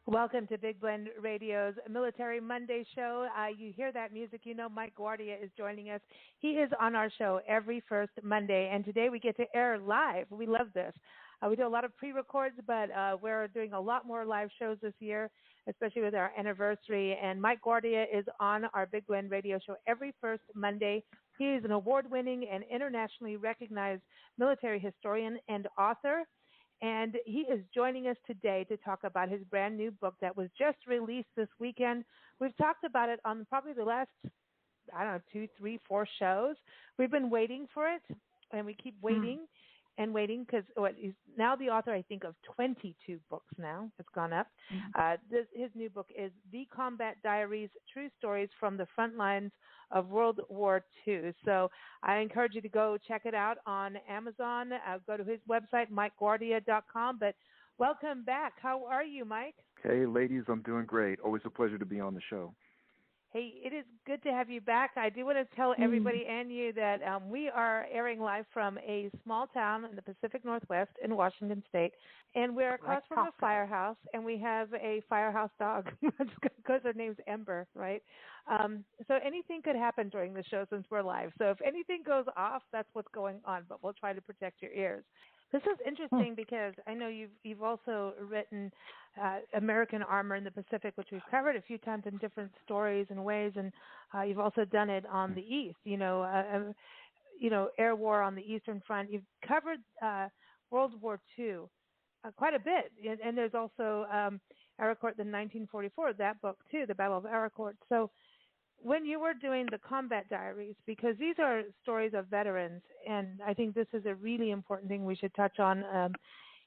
Welcome to Big Blend Radio's Military Monday show. You hear that music, you know Mike Guardia is joining us. He is on our show every first Monday, and today we get to air live. We love this. We do a lot of pre-records, but we're doing a lot more live shows this year, especially with our anniversary. And Mike Guardia is on our Big Blend Radio show every first Monday. He is an award-winning and internationally recognized military historian and author. And he is joining us today to talk about his brand new book that was just released this weekend. We've talked about it on probably the last, 2, 3, 4 shows. We've been waiting for it, and we keep waiting and waiting because he's now the author, I think, of 22 books now. It's gone up. His new book is The Combat Diaries, True Stories from the Frontlines of World War II. So I encourage you to go check it out on Amazon. Go to his website, MikeGuardia.com. But welcome back. How are you, Mike? Hey, ladies, I'm doing great. Always a pleasure to be on the show. Hey, it is good to have you back. I do want to tell everybody and you that we are airing live from a small town in the Pacific Northwest in Washington State, and we're across from a firehouse, and we have a firehouse dog because her name's Ember, right? So anything could happen during the show since we're live. So if anything goes off, that's what's going on, but we'll try to protect your ears. This is interesting because I know you've also written American Armor in the Pacific, which we've covered a few times in different stories and ways, and you've also done it on the East. Air War on the Eastern Front. You've covered World War II quite a bit, and there's also Aracourt, the 1944, that book too, the Battle of Aracourt. So when you were doing the Combat Diaries, because these are stories of veterans, and I think this is a really important thing we should touch on.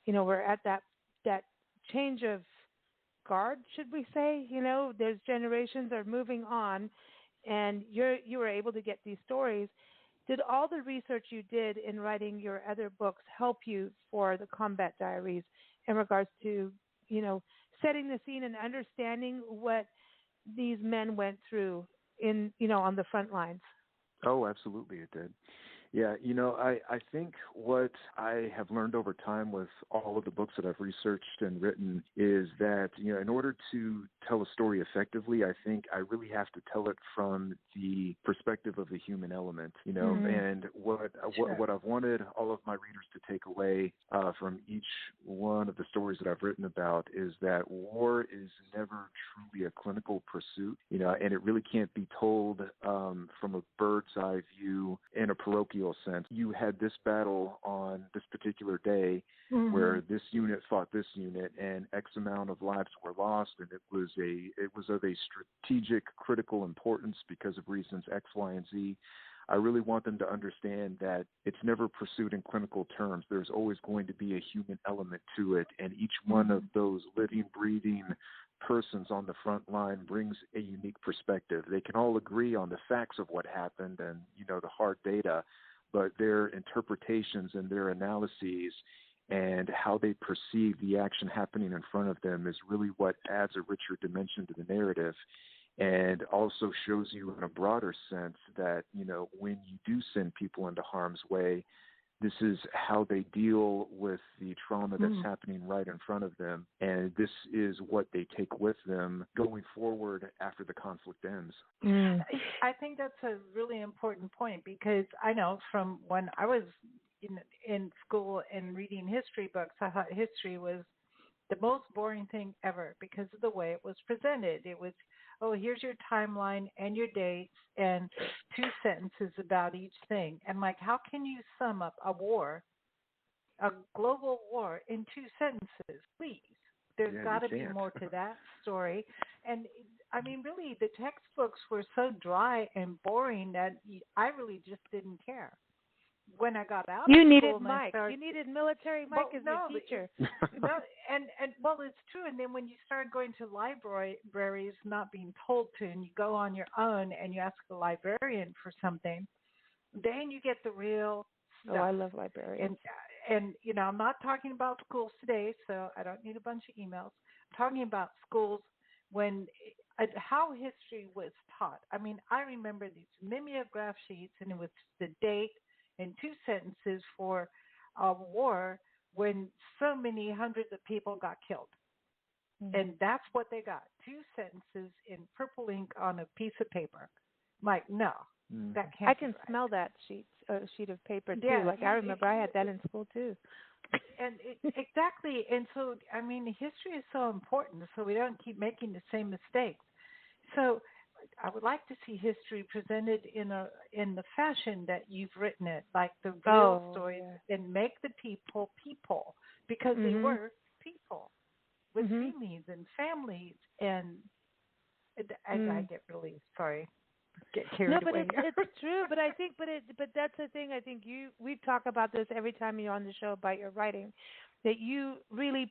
We're at that change of guard, should we say? There's generations are moving on, and you were able to get these stories. Did all the research you did in writing your other books help you for the Combat Diaries in regards to, setting the scene and understanding what these men went through on the front lines? Oh, absolutely it did. Yeah, I think what I have learned over time with all of the books that I've researched and written is that, in order to tell a story effectively, I think I really have to tell it from the perspective of the human element, and what I've wanted all of my readers to take away from each one of the stories that I've written about is that war is never truly a clinical pursuit, and it really can't be told from a bird's eye view in a parochial sense. You had this battle on this particular day where this unit fought this unit and X amount of lives were lost, and it was of a strategic critical importance because of reasons X, Y, and Z. I really want them to understand that it's never pursued in clinical terms. There's always going to be a human element to it, and each one of those living, breathing persons on the front line brings a unique perspective. They can all agree on the facts of what happened and, the hard data, but their interpretations and their analyses and how they perceive the action happening in front of them is really what adds a richer dimension to the narrative, and also shows you in a broader sense that, when you do send people into harm's way, this is how they deal with the trauma that's happening right in front of them. And this is what they take with them going forward after the conflict ends. I think that's a really important point, because I know from when I was in school and reading history books, I thought history was the most boring thing ever because of the way it was presented. It was, here's your timeline and your dates and 2 sentences about each thing. And how can you sum up a global war in 2 sentences? Please. There's got to be more to that story. And really, the textbooks were so dry and boring that I really just didn't care. When I got out, you needed Mike. You needed military Mike as a teacher. It's true. And then when you start going to libraries, not being told to, and you go on your own and you ask a librarian for something, then you get the real stuff. Oh, I love librarians. And I'm not talking about schools today, so I don't need a bunch of emails. I'm talking about schools when how history was taught. I remember these mimeograph sheets, and it was the date in 2 sentences for a war when so many hundreds of people got killed. And that's what they got. 2 sentences in purple ink on a piece of paper. Like, no, that can't I can be right. smell that sheet of paper too. Yeah, Like I remember I had that in school too. And exactly. And so, I mean, history is so important, so we don't keep making the same mistakes. So I would like to see history presented in the fashion that you've written it, like the real stories, and make the people because they were people with feelings and families. And I get really get carried away. No, but it's true. But I think, but that's the thing. I think we talk about this every time you're on the show about your writing, that you really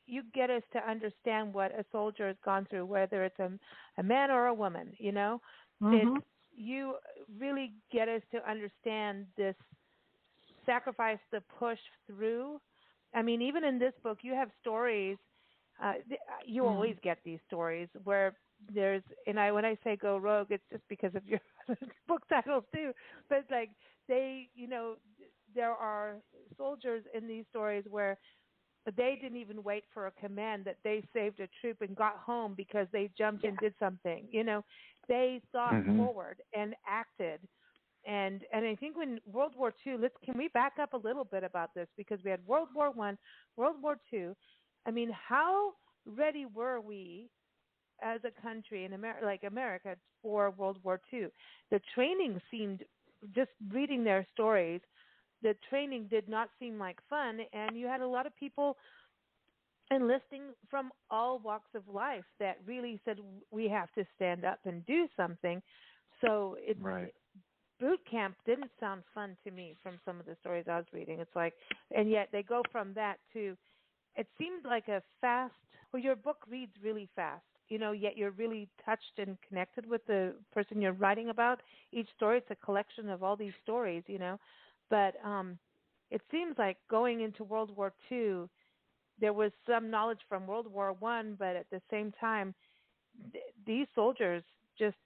you get us to understand what a soldier has gone through, whether it's a man or a woman. You know, you really get us to understand this sacrifice, the push through. I mean, even in this book, you have stories. You always get these stories where there's, and when I say go rogue, it's just because of your book titles too. But it's like there are soldiers in these stories where they didn't even wait for a command, that they saved a troop and got home because they jumped and did something. They thought forward and acted. And I think when World War II, can we back up a little bit about this, because we had World War I, World War II. I mean, how ready were we as a country in America for World War II? The training seemed, just reading their stories, the training did not seem like fun, and you had a lot of people enlisting from all walks of life that really said, we have to stand up and do something. So boot camp didn't sound fun to me from some of the stories I was reading. It's like, and yet they go from that to, it seemed like a fast, your book reads really fast, yet you're really touched and connected with the person you're writing about. Each story, it's a collection of all these stories, but it seems like going into World War II, there was some knowledge from World War I, but at the same time, these soldiers just,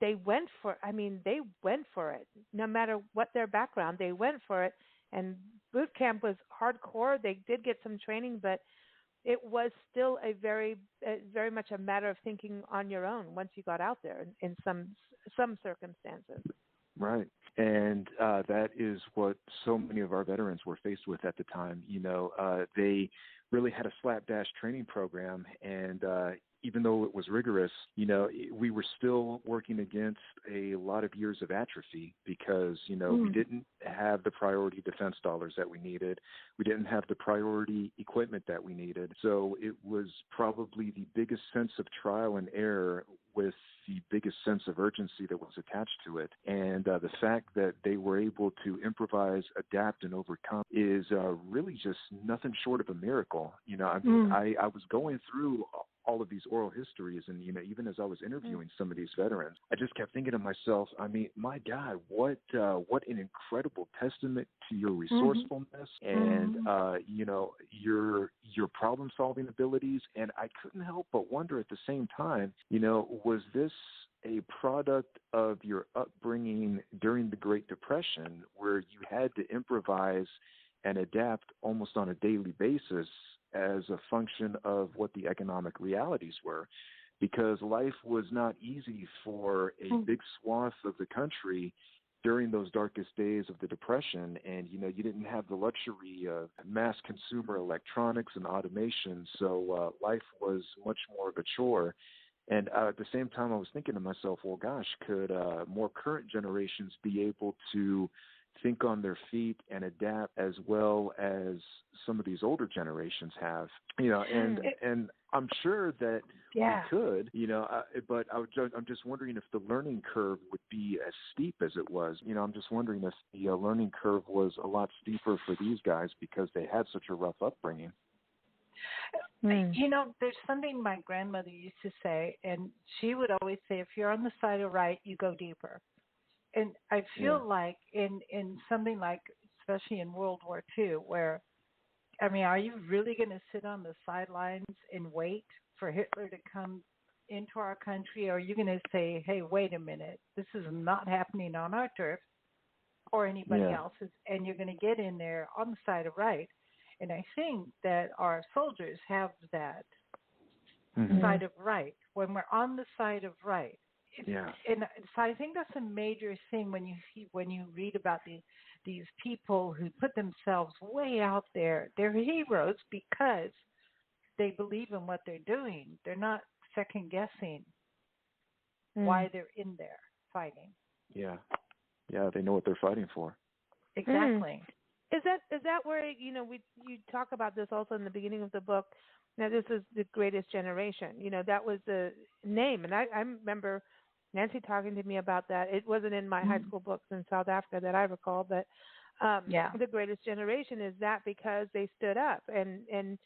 they went for it. No matter what their background, they went for it. And boot camp was hardcore. They did get some training, but it was still very much a matter of thinking on your own once you got out there in some circumstances. Right. And that is what so many of our veterans were faced with at the time. They really had a slapdash training program, and even though it was rigorous, we were still working against a lot of years of atrophy because, we didn't have the priority defense dollars that we needed. We didn't have the priority equipment that we needed. So it was probably the biggest sense of trial and error with the biggest sense of urgency that was attached to it. And the fact that they were able to improvise, adapt, and overcome is really just nothing short of a miracle. I was going through all of these oral histories, and even as I was interviewing some of these veterans, I just kept thinking to myself, I mean, my God, what an incredible testament to your resourcefulness and your problem solving abilities. And I couldn't help but wonder at the same time, was this a product of your upbringing during the Great Depression, where you had to improvise and adapt almost on a daily basis as a function of what the economic realities were? Because life was not easy for a big swath of the country during those darkest days of the Depression. And, you didn't have the luxury of mass consumer electronics and automation. So life was much more of a chore. And at the same time, I was thinking to myself, well, gosh, could more current generations be able to think on their feet and adapt as well as some of these older generations have? And I'm sure that we could, but I'm just wondering if the learning curve would be as steep as it was. I'm just wondering if the learning curve was a lot steeper for these guys because they had such a rough upbringing. There's something my grandmother used to say, and she would always say, if you're on the side of right, you go deeper. And I feel like in something like, especially in World War II, where, I mean, are you really going to sit on the sidelines and wait for Hitler to come into our country? Or are you going to say, hey, wait a minute, this is not happening on our turf or anybody else's, and you're going to get in there on the side of right? And I think that our soldiers have that side of right, when we're on the side of right. And so I think that's a major thing when you read about these people who put themselves way out there. They're heroes because they believe in what they're doing. They're not second guessing why they're in there fighting. Yeah, they know what they're fighting for. Exactly. Is that where you talk about this also in the beginning of the book? Now this is the Greatest Generation. That was the name, and I remember Nancy talking to me about that. It wasn't in my high school books in South Africa that I recall, but the Greatest Generation is that because they stood up and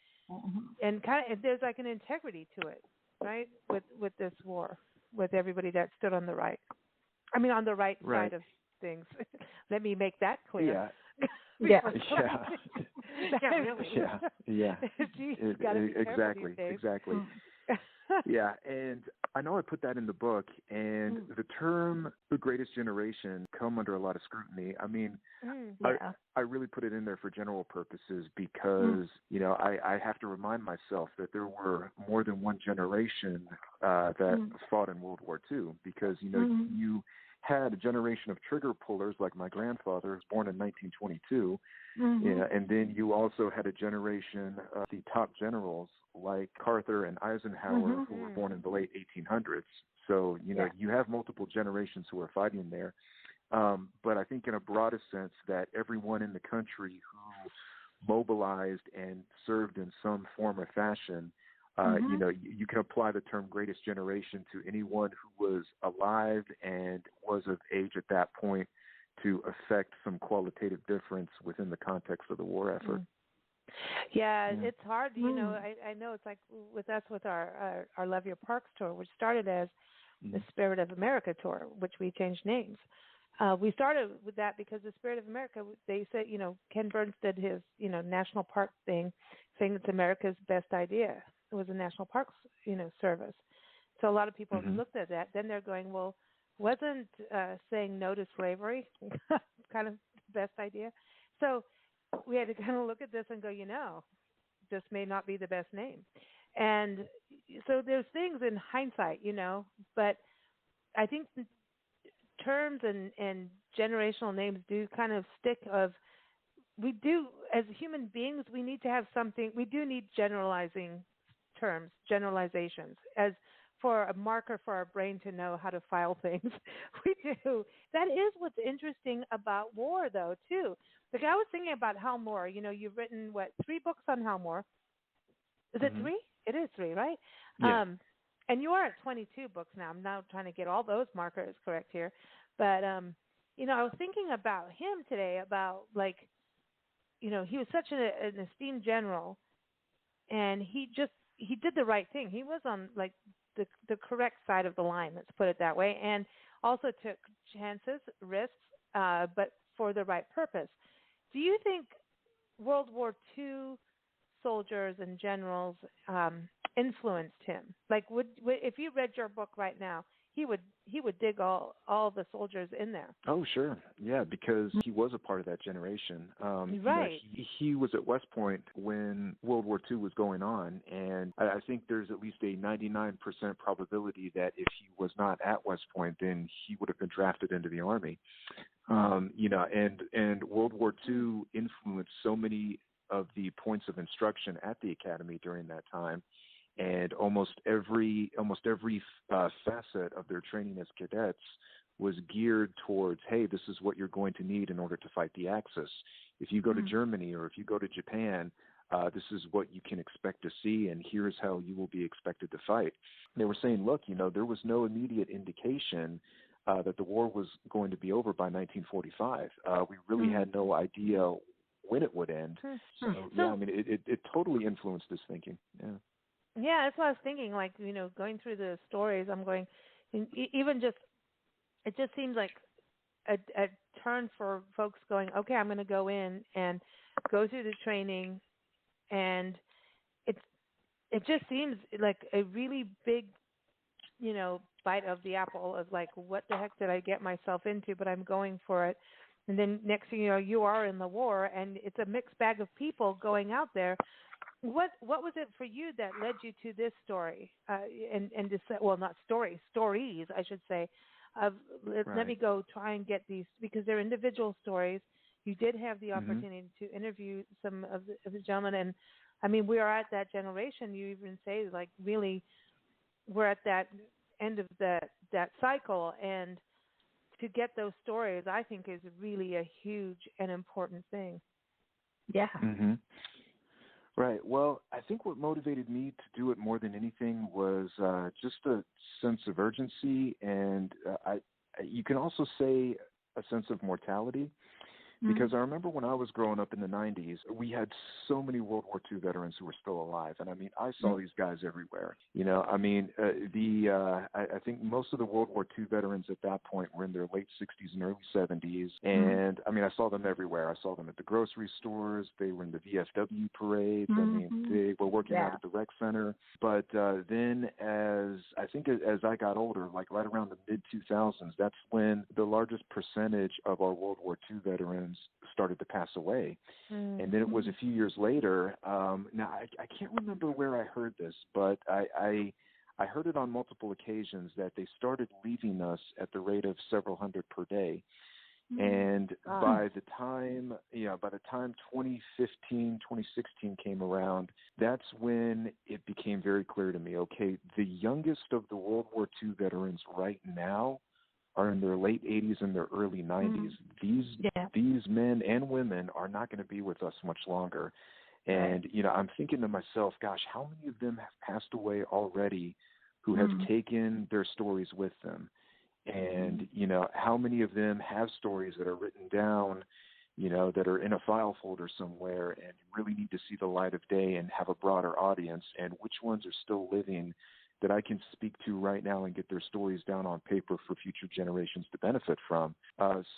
kind of there's like an integrity to it, right? With this war, with everybody that stood on the right. I mean, on the right side of things. Let me make that clear. Yeah. Exactly. Yeah, and I know I put that in the book, and the term "the Greatest Generation" come under a lot of scrutiny. I mean, I really put it in there for general purposes because I have to remind myself that there were more than one generation that fought in World War II, because you had a generation of trigger pullers like my grandfather, who was born in 1922, and then you also had a generation of the top generals like Carter and Eisenhower, who were born in the late 1800s. So, you have multiple generations who are fighting there. But I think in a broadest sense that everyone in the country who mobilized and served in some form or fashion, you can apply the term Greatest Generation to anyone who was alive and was of age at that point to affect some qualitative difference within the context of the war effort. Yeah, it's hard. I know it's like with us with our Love Your Parks tour, which started as the Spirit of America tour, which we changed names. We started with that because the Spirit of America, they said, Ken Burns did his, national park thing, saying it's America's best idea. It was a national parks, service. So a lot of people looked at that. Then they're going, well, wasn't saying no to slavery kind of the best idea? So we had to kind of look at this and go, this may not be the best name. And so there's things in hindsight, but I think terms and generational names do kind of stick of, we do, as human beings, we need to have something, we do need generalizations, as for a marker for our brain to know how to file things. We do. That is what's interesting about war, though, too. Like I was thinking about Hal Moore. You've written, 3 books on Hal Moore? Is it 3? It is 3, right? Yeah. And you are at 22 books now. I'm now trying to get all those markers correct here. But, I was thinking about him today, about, he was such an esteemed general, and he did the right thing. He was on, the correct side of the line, let's put it that way, and also took chances, risks, but for the right purpose. Do you think World War II soldiers and generals influenced him? Would if you read your book right now, he would dig all the soldiers in there. Oh, sure. Yeah, because he was a part of that generation. Right. He was at West Point when World War II was going on, and I think there's at least a 99% probability that if he was not at West Point, then he would have been drafted into the Army. And World War II influenced so many of the points of instruction at the academy during that time. And almost every facet of their training as cadets was geared towards, hey, this is what you're going to need in order to fight the Axis. If you go to Germany or if you go to Japan, this is what you can expect to see, and here's how you will be expected to fight. They were saying, look, there was no immediate indication that the war was going to be over by 1945. We really had no idea when it would end. So yeah, I mean, it totally influenced his thinking. Yeah. Yeah, that's what I was thinking. Going through the stories, I'm going, even just, it just seems like a turn for folks going, okay, I'm going to go in and go through the training, and it just seems like a really big, bite of the apple of what the heck did I get myself into? But I'm going for it. And then next thing you know, you are in the war, and it's a mixed bag of people going out there. What was it for you that led you to this story? And this, well, not stories, I should say. Let me go try and get these, because they're individual stories. You did have the opportunity to interview some of the gentlemen, and I mean, we are at that generation. You even say, like, really, we're at that end of that cycle, and to get those stories, I think, is really a huge and important thing. Yeah. Mm-hmm. Right. Well, I think what motivated me to do it more than anything was just a sense of urgency, and you can also say a sense of mortality. Because I remember when I was growing up in the 90s, we had so many World War II veterans who were still alive. And I mean, I saw these guys everywhere. You know, I mean, I think most of the World War II veterans at that point were in their late 60s and early 70s. And I mean, I saw them everywhere. I saw them at the grocery stores. They were in the VFW parades. I mean, they were working out at the rec center. But then as I got older, like right around the mid-2000s, that's when the largest percentage of our World War II veterans started to pass away. And then it was a few years later, now I can't remember where I heard this, but I heard it on multiple occasions that they started leaving us at the rate of several hundred per day. And by the time 2015, 2016 came around, that's when it became very clear to me, okay, the youngest of the World War II veterans right now are in their late 80s and their early 90s. These men and women are not going to be with us much longer. And, you know, I'm thinking to myself, gosh, how many of them have passed away already who have taken their stories with them? And, you know, how many of them have stories that are written down, you know, that are in a file folder somewhere and really need to see the light of day and have a broader audience, and which ones are still living that I can speak to right now and get their stories down on paper for future generations to benefit from.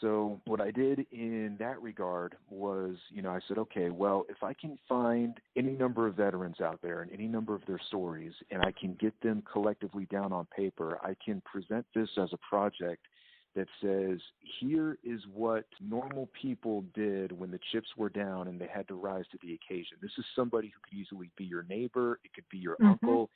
So what I did in that regard was, you know, I said, okay, well, if I can find any number of veterans out there and any number of their stories, and I can get them collectively down on paper, I can present this as a project that says, here is what normal people did when the chips were down and they had to rise to the occasion. This is somebody who could easily be your neighbor. It could be your uncle.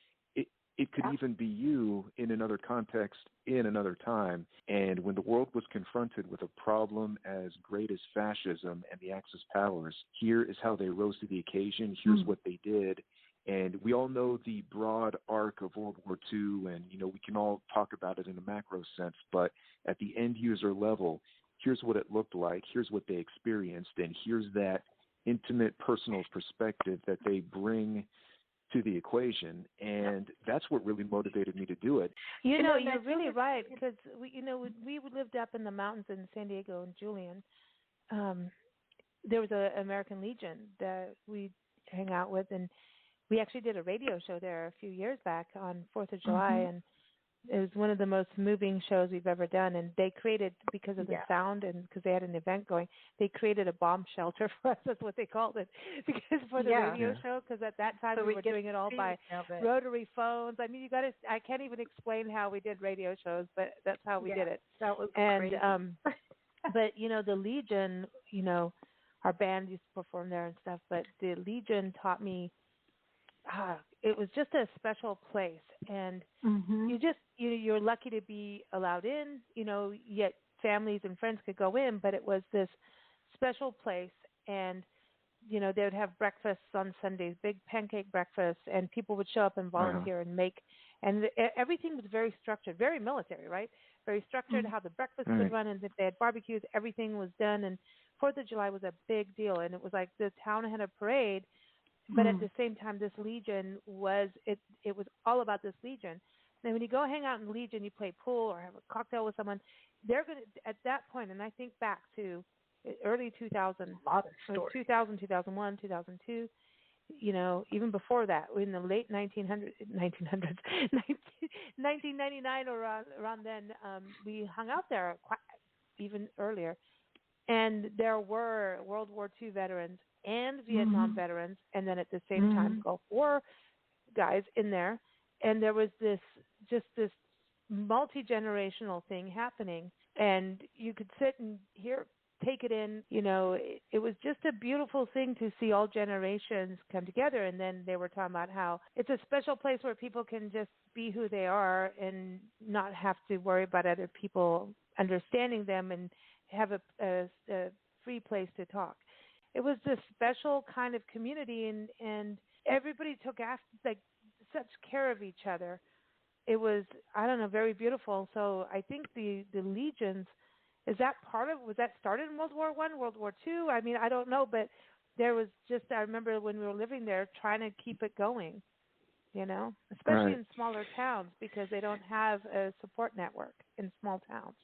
It could even be you in another context, in another time. And when the world was confronted with a problem as great as fascism and the Axis powers, here is how they rose to the occasion. Here's what they did. And we all know the broad arc of World War II, and, you know, we can all talk about it in a macro sense, but at the end user level, here's what it looked like, here's what they experienced, and here's that intimate personal perspective that they bring to the equation, and that's what really motivated me to do it. You know, you're really right, because we lived up in the mountains in San Diego and Julian. There was an American Legion that we hang out with, and we actually did a radio show there a few years back on 4th of July, and it was one of the most moving shows we've ever done. And they created, because of the sound and because they had an event going, they created a bomb shelter for us. That's what they called it, because for the radio show, because at that time we were doing it all by rotary phones. I mean, I can't even explain how we did radio shows, but that's how we did it. That was crazy. But, you know, the Legion, you know, our band used to perform there and stuff, but the Legion taught me, it was just a special place, and you're lucky to be allowed in, you know, yet families and friends could go in, but it was this special place. And, you know, they would have breakfasts on Sundays, big pancake breakfasts, and people would show up and volunteer and make, and everything was very structured, very military, right? Very structured, how the breakfast would run, and if they had barbecues, everything was done. And 4th of July was a big deal, and it was like the town had a parade. But at the same time, this Legion was, it was all about this Legion. And when you go hang out in Legion, you play pool or have a cocktail with someone, they're going to, at that point, and I think back to early 2000, 2001, 2002, you know, even before that, in the late 1900s, 1999 or around then, we hung out there even earlier. And there were World War II veterans and Vietnam veterans, and then at the same time Gulf War guys in there. And there was this multi-generational thing happening. And you could sit and hear take it in. It was just a beautiful thing to see all generations come together. And then they were talking about how it's a special place where people can just be who they are and not have to worry about other people understanding them and have a free place to talk. It was this special kind of community, and everybody took such care of each other. It was, I don't know, very beautiful. So I think the legions, was that started in World War I, World War II? I mean, I don't know, but there was I remember when we were living there trying to keep it going, especially in smaller towns because they don't have a support network in small towns,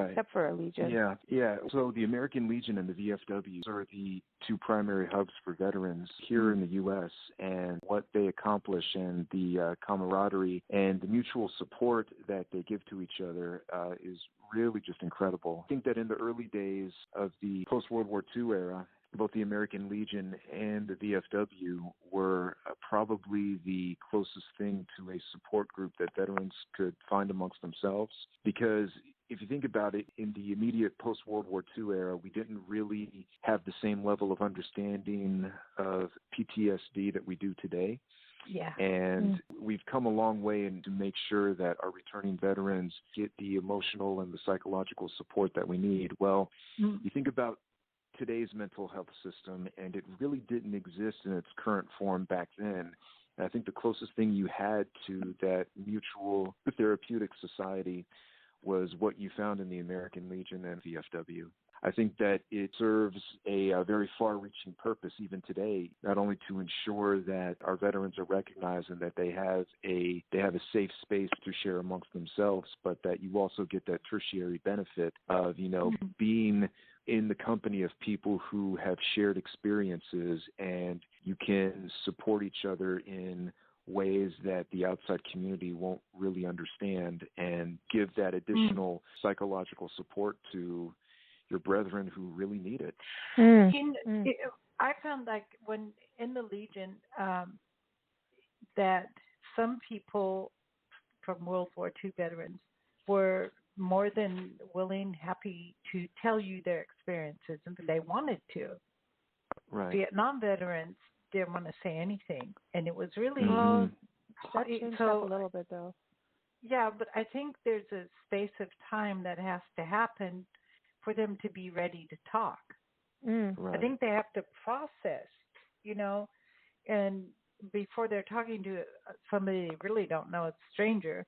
except for a Legion. Yeah. So the American Legion and the VFWs are the two primary hubs for veterans here in the U.S., and what they accomplish and the camaraderie and the mutual support that they give to each other is really just incredible. I think that in the early days of the post-World War II era, both the American Legion and the VFW were probably the closest thing to a support group that veterans could find amongst themselves. Because if you think about it, in the immediate post-World War II era, we didn't really have the same level of understanding of PTSD that we do today. Yeah. And we've come a long way to make sure that our returning veterans get the emotional and the psychological support that we need. Well, you think about today's mental health system, and it really didn't exist in its current form back then. And I think the closest thing you had to that mutual therapeutic society was what you found in the American Legion and VFW. I think that it serves a very far-reaching purpose even today, not only to ensure that our veterans are recognized and that they have a safe space to share amongst themselves, but that you also get that tertiary benefit of, being in the company of people who have shared experiences, and you can support each other in ways that the outside community won't really understand, and give that additional psychological support to your brethren who really need it. I found when in the Legion that some people from World War II veterans were more than willing, happy to tell you their experiences, and they wanted to. Right. Vietnam veterans didn't want to say anything, and it was really that changed up a little bit, though. Yeah, but I think there's a space of time that has to happen for them to be ready to talk. Right. I think they have to process, and before they're talking to somebody they really don't know, a stranger.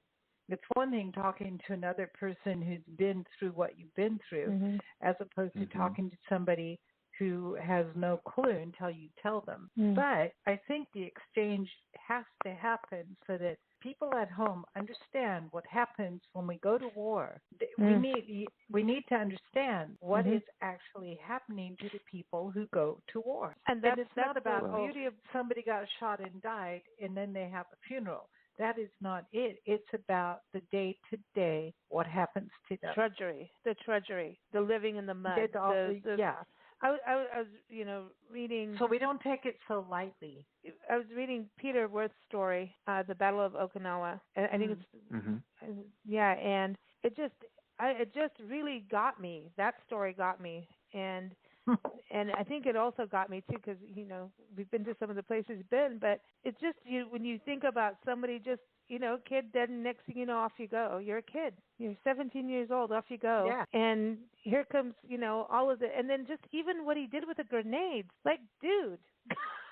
It's one thing talking to another person who's been through what you've been through, as opposed to talking to somebody who has no clue until you tell them. But I think the exchange has to happen so that people at home understand what happens when we go to war. We need to understand what is actually happening to the people who go to war. And it's not about the beauty of somebody got shot and died and then they have a funeral. That is not it. It's about the day-to-day, what happens to them. The trudgery, the living in the mud. Yeah. I was, reading. So we don't take it so lightly. I was reading Peter Worth's story, The Battle of Okinawa. I think it's, yeah, and it just really got me. That story got me, and I think it also got me too, because we've been to some of the places we've been, but it's just when you think about somebody just kid dead, and next thing you know, off you go. You're a kid. You're 17 years old. Off you go. Yeah. And here comes all of it, and then just even what he did with the grenades. Like, dude,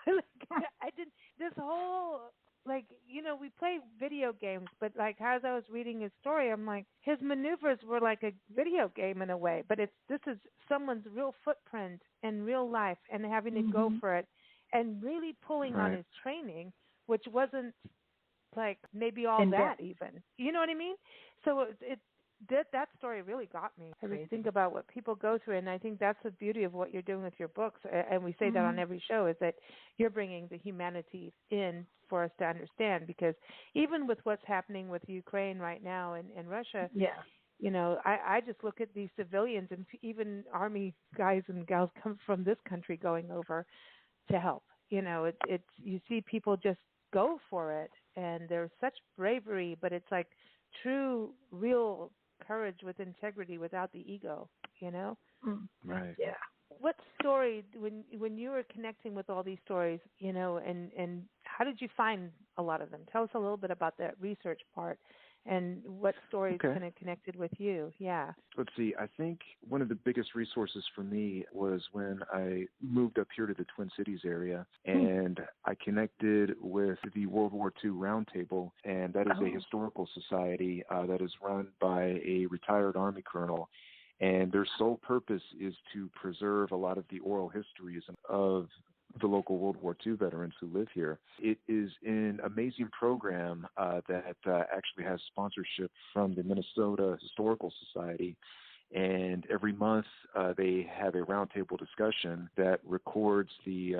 I did this whole. We play video games, but as I was reading his story, I'm like, his maneuvers were like a video game in a way, but this is someone's real footprint and real life, and having to go for it, and really pulling on his training, which wasn't maybe all that even. You know what I mean? So that story really got me. I just think about what people go through, and I think that's the beauty of what you're doing with your books, and we say that on every show, is that you're bringing the humanity in for us to understand, because even with what's happening with Ukraine right now and Russia, I just look at these civilians, and even Army guys and gals come from this country going over to help. It's you see people just go for it, and there's such bravery, but it's like true, real courage with integrity without the ego, you know? Right. Yeah. What story, when you were connecting with all these stories, you know, and how did you find a lot of them? Tell us a little bit about that research part and what stories kind of connected with you. Yeah. Let's see. I think one of the biggest resources for me was when I moved up here to the Twin Cities area, and I connected with the World War II Roundtable, and that is a historical society that is run by a retired Army colonel. And their sole purpose is to preserve a lot of the oral histories of the local World War II veterans who live here. It is an amazing program that actually has sponsorship from the Minnesota Historical Society. And every month they have a roundtable discussion that records the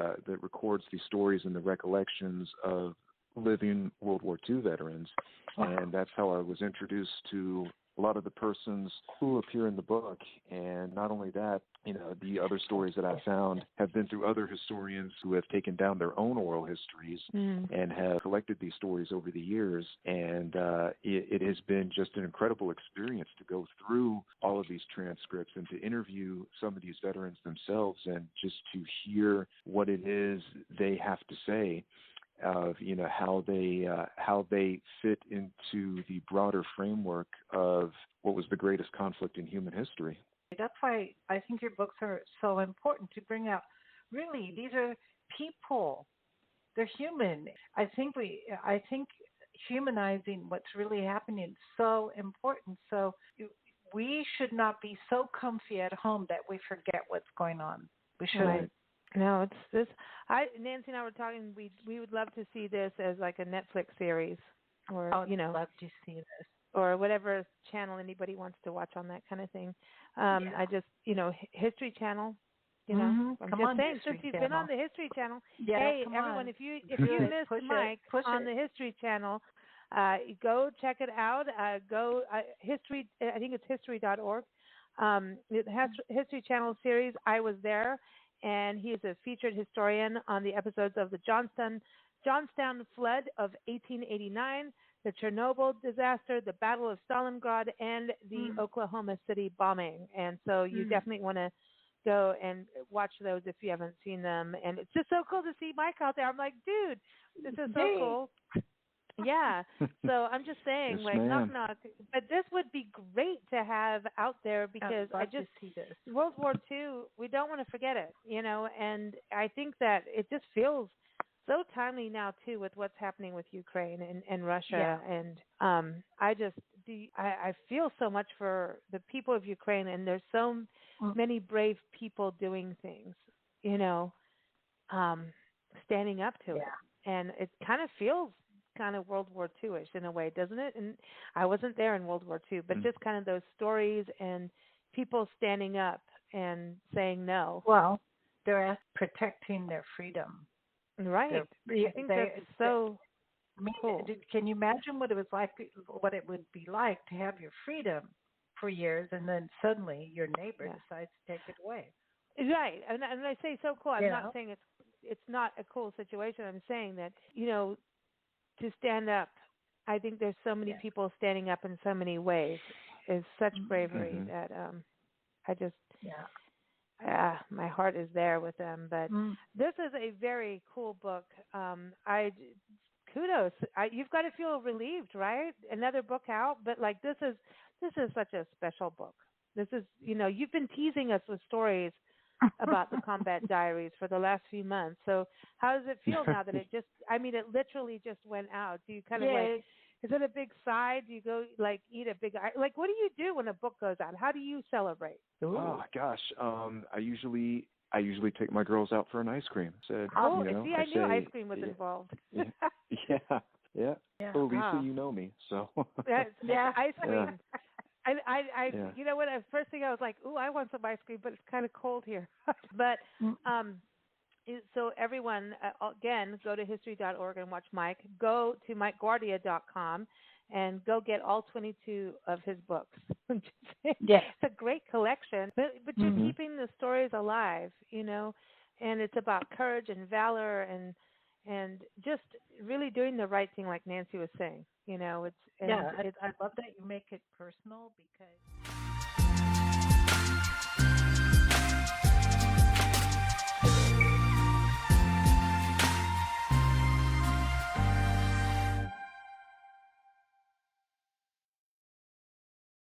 stories and the recollections of living World War II veterans. And that's how I was introduced to a lot of the persons who appear in the book. And not only that, you know, the other stories that I found have been through other historians who have taken down their own oral histories and have collected these stories over the years. And it has been just an incredible experience to go through all of these transcripts and to interview some of these veterans themselves and just to hear what it is they have to say of, you know, how they fit into the broader framework of what was the greatest conflict in human history. That's why I think your books are so important to bring out. Really, these are people. They're human. I think humanizing what's really happening is so important. So we should not be so comfy at home that we forget what's going on. We shouldn't. Right. No, it's this. Nancy and I were talking. We would love to see this as like a Netflix series, or you know, love to see this, or whatever channel anybody wants to watch on that kind of thing. I just, you know, History Channel. You know, I'm just saying, since you've been on the History Channel, hey everyone, if you missed Mike on the History Channel, go check it out. Go history. I think it's history.org. It has History Channel series. I was there. And he is a featured historian on the episodes of the Johnstown flood of 1889, the Chernobyl disaster, the Battle of Stalingrad, and the Oklahoma City bombing. And so you definitely want to go and watch those if you haven't seen them. And it's just so cool to see Mike out there. I'm like, dude, this is so cool. Yeah. So I'm just saying, yes, knock, knock. But this would be great to have out there because I just see this. World War II, we don't want to forget it, you know, and I think that it just feels so timely now, too, with what's happening with Ukraine and Russia. Yeah. And I feel so much for the people of Ukraine, and there's so many brave people doing things, you know, standing up to it. And it kind of feels kind of World War II-ish in a way, doesn't it? And I wasn't there in World War II, but just kind of those stories and people standing up and saying no. Well, they're protecting their freedom. Right. I think that's so cool. Can you imagine what it was like, what it would be like to have your freedom for years and then suddenly your neighbor decides to take it away? Right. And I say so cool. I'm not saying it's not a cool situation. I'm saying that, you know, to stand up, I think there's so many people standing up in so many ways is such bravery that I just, my heart is there with them. But this is a very cool book. Kudos. You've got to feel relieved, right? Another book out, but like this is such a special book. This is, you know, you've been teasing us with stories about the Combat Diaries for the last few months. So how does it feel now that it literally just went out? Do you kind of like, is it a big sigh? Do you go like eat a big, like what do you do when a book goes out? How do you celebrate? Oh gosh. I usually take my girls out for an ice cream. See, I knew ice cream was involved. Yeah. Oh, Lisa, you know me, so. Ice cream. I you know what? First thing I was like, "Ooh, I want some ice cream," but it's kind of cold here. But so everyone, again, go to history.org and watch Mike. Go to MikeGuardia.com and go get all 22 of his books. It's a great collection, but you're keeping the stories alive, you know. And it's about courage and valor and and just really doing the right thing, like Nancy was saying. I love that you make it personal because